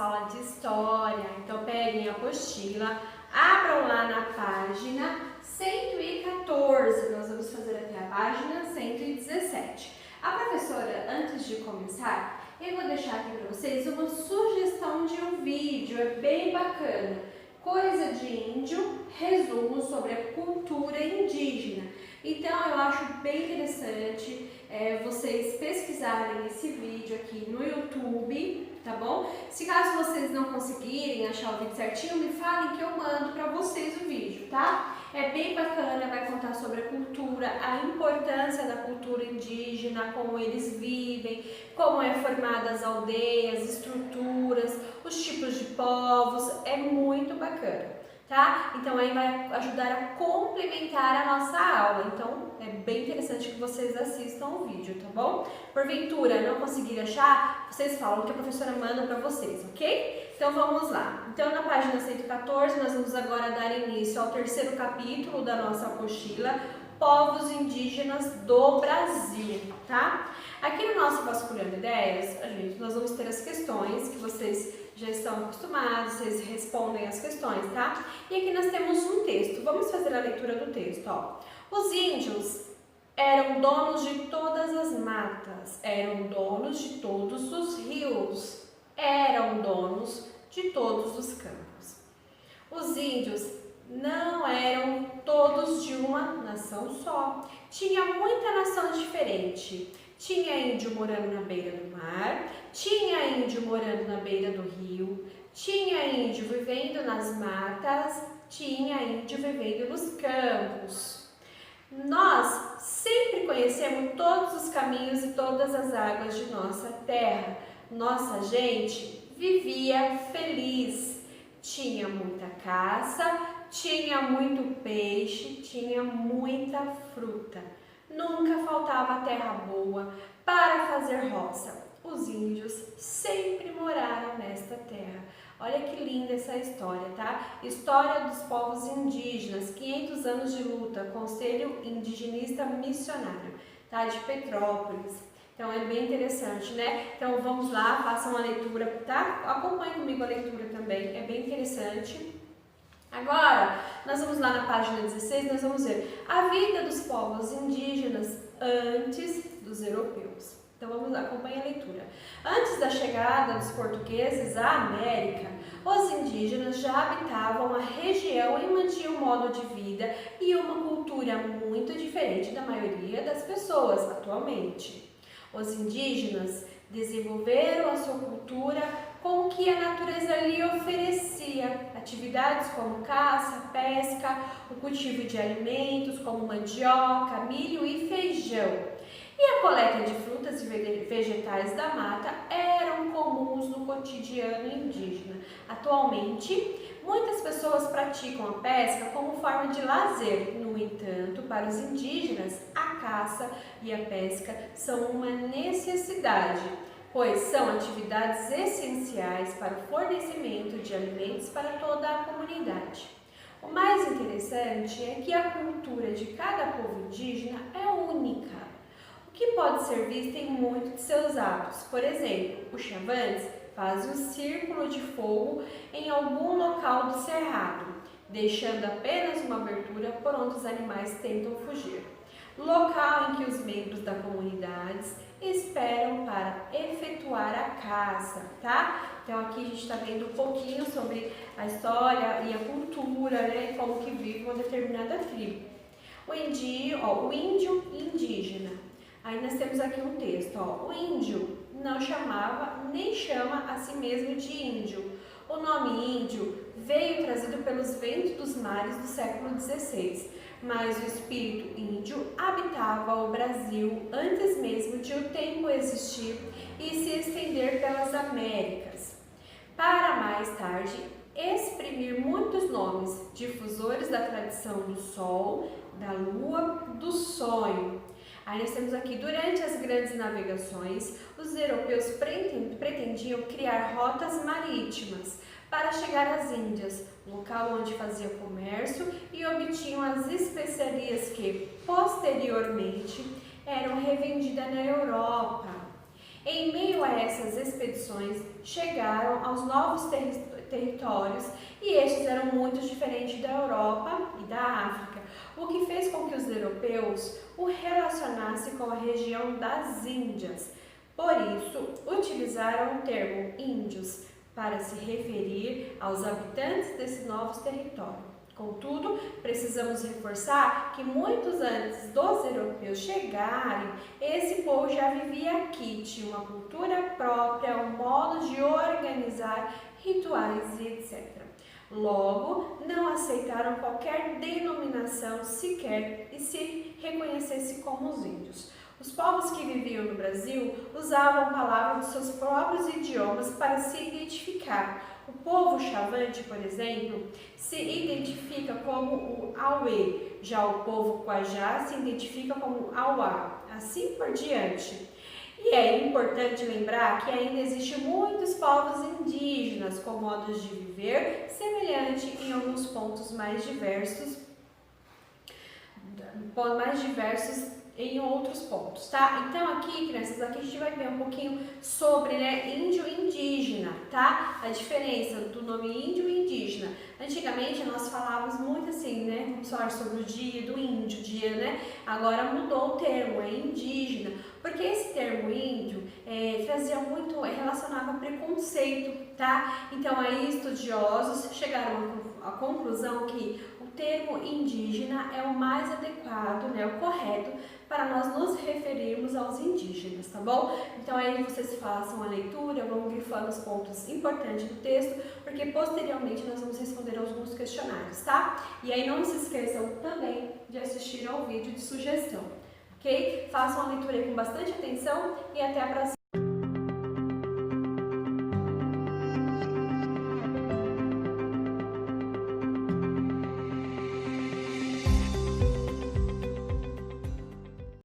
aula de história. Então peguem a apostila, abram lá na página 114, nós vamos fazer até a página 117. A professora, antes de começar, eu vou deixar aqui para vocês uma sugestão de um vídeo, é bem bacana. Coisa de índio, resumo sobre a cultura indígena. Então eu acho bem interessante vocês pesquisarem esse vídeo aqui no YouTube, tá bom? Se caso vocês não conseguirem achar o vídeo certinho, me falem que eu mando para vocês o vídeo, tá? É bem bacana, vai contar sobre a cultura, a importância da cultura indígena, como eles vivem, como é formada as aldeias, estruturas, os tipos de povos, é muito bacana. Tá? Então aí vai ajudar a complementar a nossa aula, então é bem interessante que vocês assistam o vídeo, tá bom? Porventura não conseguir achar, vocês falam que a professora manda para vocês, ok? Então vamos lá. Então na página 114 nós vamos agora dar início ao terceiro capítulo da nossa apostila, Povos Indígenas do Brasil, tá? Aqui no nosso Vasculhando Ideias, nós vamos ter as questões que vocês já estão acostumados, vocês respondem as questões, tá? E aqui nós temos um texto, vamos fazer a leitura do texto, ó. Os índios eram donos de todas as matas, eram donos de todos os rios, eram donos de todos os campos. Os índios não eram todos de uma nação só, tinha muita nação diferente. Tinha índio morando na beira do mar, tinha índio morando na beira do rio, tinha índio vivendo nas matas, tinha índio vivendo nos campos. Nós sempre conhecemos todos os caminhos e todas as águas de nossa terra. Nossa gente vivia feliz. Tinha muita caça, tinha muito peixe, tinha muita fruta. Nunca faltava terra boa para fazer roça. Os índios sempre moraram nesta terra. Olha que linda essa história, tá? História dos povos indígenas, 500 anos de luta, Conselho Indigenista Missionário, tá? De Petrópolis. Então é bem interessante, né? Então vamos lá, façam a leitura, tá? Acompanhe comigo a leitura também, é bem interessante. Agora, nós vamos lá na página 16, nós vamos ver a vida dos povos indígenas antes dos europeus. Então vamos lá, acompanhe a leitura. Antes da chegada dos portugueses à América, os indígenas já habitavam a região e mantinham um modo de vida e uma cultura muito diferente da maioria das pessoas atualmente. Os indígenas desenvolveram a sua cultura com o que a natureza lhe oferecia, atividades como caça, pesca, o cultivo de alimentos como mandioca, milho e feijão. E a coleta de frutas e vegetais da mata eram comuns no cotidiano indígena. Atualmente, muitas pessoas praticam a pesca como forma de lazer. No entanto, para os indígenas, a caça e a pesca são uma necessidade, pois são atividades essenciais para o fornecimento de alimentos para toda a comunidade. O mais interessante é que a cultura de cada povo indígena é única, o que pode ser visto em muitos de seus hábitos. Por exemplo, os Xavantes fazem um círculo de fogo em algum local do cerrado, deixando apenas uma abertura por onde os animais tentam fugir. Local em que os membros da comunidade esperam para efetuar a caça, tá? Então aqui a gente está vendo um pouquinho sobre a história e a cultura, né? Como que vive uma determinada tribo. O índio indígena. Aí nós temos aqui um texto, ó. O índio não chamava nem chama a si mesmo de índio. O nome índio veio trazido pelos ventos dos mares do século XVI, mas o espírito índio habitava o Brasil antes mesmo de o tempo existir e se estender pelas Américas, para mais tarde exprimir muitos nomes, difusores da tradição do sol, da lua, do sonho. Aí nós temos aqui, durante as grandes navegações, os europeus pretendiam criar rotas marítimas para chegar às Índias, local onde faziam comércio e obtinham as especiarias que, posteriormente, eram revendidas na Europa. Em meio a essas expedições, chegaram aos novos territórios e estes eram muito diferentes da Europa e da África, o que fez com que os europeus o relacionassem com a região das Índias. Por isso, utilizaram o termo índios para se referir aos habitantes desses novos territórios. Contudo, precisamos reforçar que muitos antes dos europeus chegarem, esse povo já vivia aqui, tinha uma cultura própria, um modo de organizar rituais e etc. Logo, não aceitaram qualquer denominação sequer e se reconhecesse como os índios. Os povos que viviam no Brasil usavam palavras de seus próprios idiomas para se identificar. O povo Xavante, por exemplo, se identifica como o Auê, já o povo Quajá se identifica como Auá, assim por diante. E é importante lembrar que ainda existem muitos povos indígenas com modos de viver semelhante em alguns pontos mais diversos em outros pontos, tá? Então aqui, crianças, aqui a gente vai ver um pouquinho sobre, índio e indígena, tá? A diferença do nome índio e indígena. Antigamente nós falávamos muito assim, vamos falar sobre o dia do índio, agora mudou o termo, é indígena, porque esse termo índio trazia muito, relacionava a preconceito, tá? Então aí estudiosos chegaram à conclusão que o termo indígena é o mais adequado, o correto para nós nos referirmos aos indígenas, tá bom? Então aí vocês façam a leitura, vão grifando os pontos importantes do texto, porque posteriormente nós vamos responder alguns questionários, tá? E aí não se esqueçam também de assistir ao vídeo de sugestão, ok? Façam a leitura aí com bastante atenção e até a próxima.